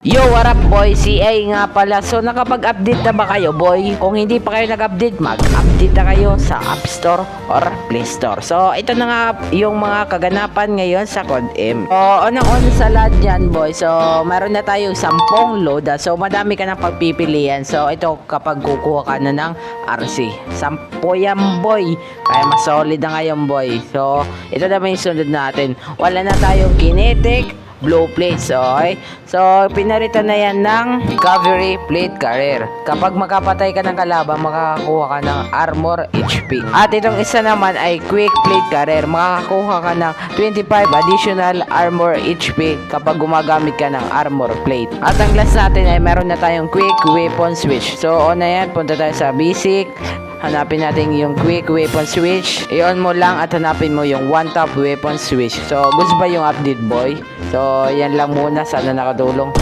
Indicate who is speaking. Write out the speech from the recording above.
Speaker 1: Yo, what up boy? CA nga pala. So nakapag-update na ba kayo boy? Kung hindi pa kayo nag-update, mag-update na kayo sa App Store or Play Store. So ito na nga yung mga kaganapan ngayon sa CODM. So unang-una sa lahat dyan boy. So meron na tayong 10 load. So madami ka ng pagpipilian. So ito kapag kukuha ka na ng RC. 10 yan boy. Kaya mas solid na ngayon boy. So ito naman yung sunod natin. Wala na tayong kinetic blue plates, okay? So, pinaritan na yan ng recovery plate carrier. Kapag makapatay ka ng kalaban, makakakuha ka ng armor HP. At itong isa naman ay quick plate carrier. Makakakuha ka ng 25 additional armor HP kapag gumagamit ka ng armor plate. At ang last natin ay meron na tayong quick weapon switch. So, una yan, punta tayo sa basic. Hanapin natin yung quick weapon switch. I-on mo lang at hanapin mo yung one tap weapon switch. So, gusto ba yung update boy? So, yan lang muna. Sana nakatulong.